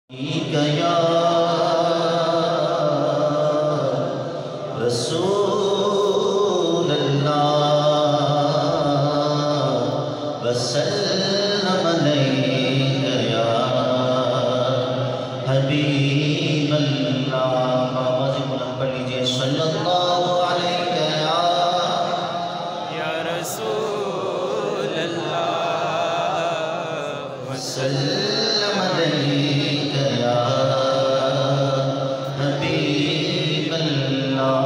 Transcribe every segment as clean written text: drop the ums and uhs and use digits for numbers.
یا رسول اللہ وسلم علیک یا حبیب اللہ آواز بلند پڑھ لیجئے صلی اللہ علیہ یا رسول اللہ وسلم علیک یا حبیب اللہ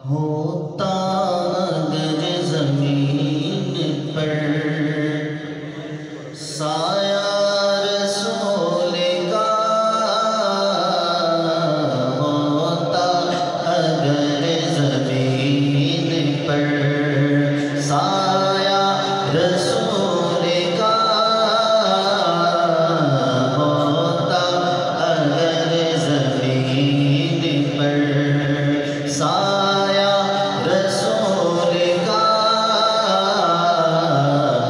ہوتا اگر زمین پر سایہ رسول کا ہوتا اگر زمین پر سایہ رسول کا ہوتا اگر زمین پر سایہ رسول کا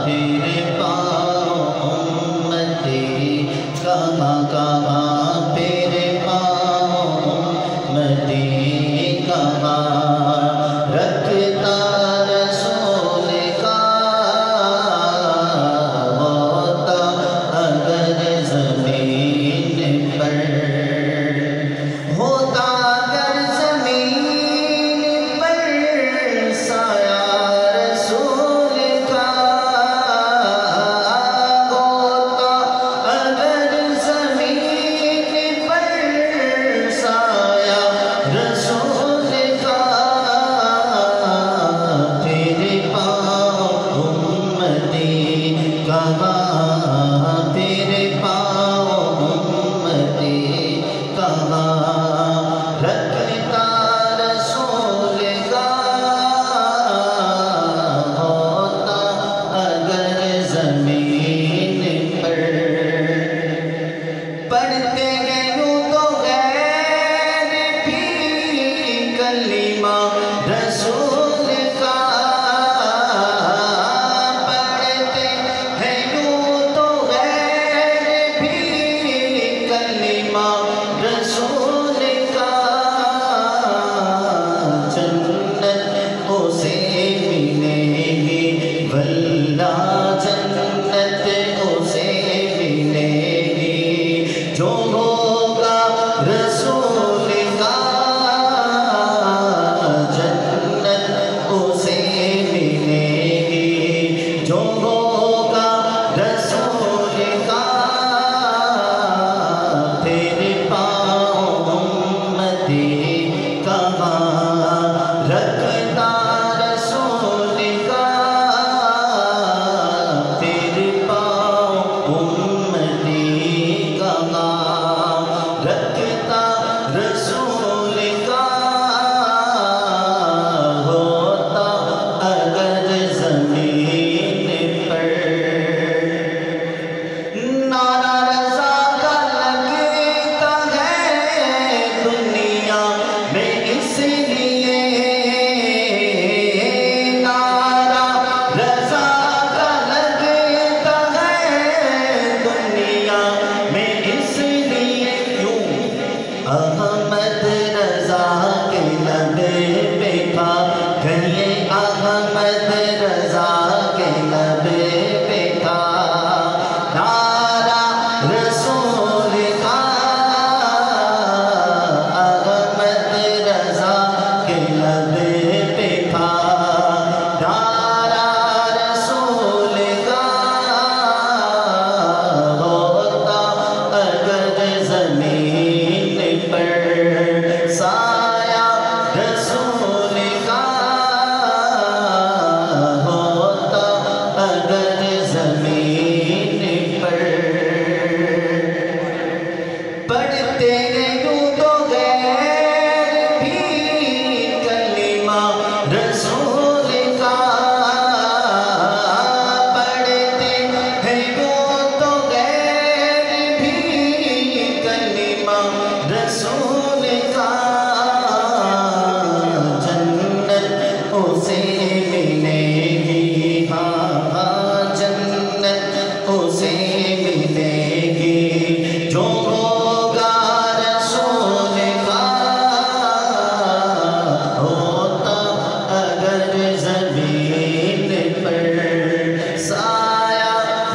پھر پاؤں امتی کہاں کہاں پھر پاؤں امتی کہاں رکھتا رسول کا ہوتا اگر زمین پر ہوتا اگر زمین پر سایہ رسول کا ہوتا اگر زمین پر سایہ رسول کا پھر پاؤں امتی کہاں پھر پاؤں امتی کہاں رکھتا رسول کا ہوتا اگر زمین پر پڑھتے ہیں یوں تو غیر بھی کلمہ رسول کا پڑھتے ہیں یوں تو غیر بھی کلمہ رسول کا جنت اسے ملے گی واللہ جنت اسے ملے گی جو ہوگا رسول کا جنت اسے ملے گی جو ہوگا رسول کا پھر پاؤں امتی کہاں رکھتا رسول کا پھر پاؤں امتی کہاں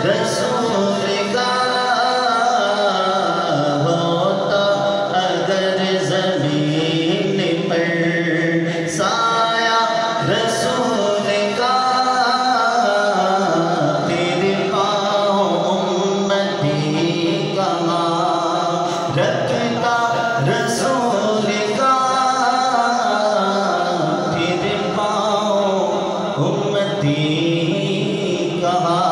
رسول کا ہوتا اگر زمین پر سایہ رسول کا تیرے پاؤں امتی کہاں رکھتا رسول کا تیرے پاؤں امتی کہاں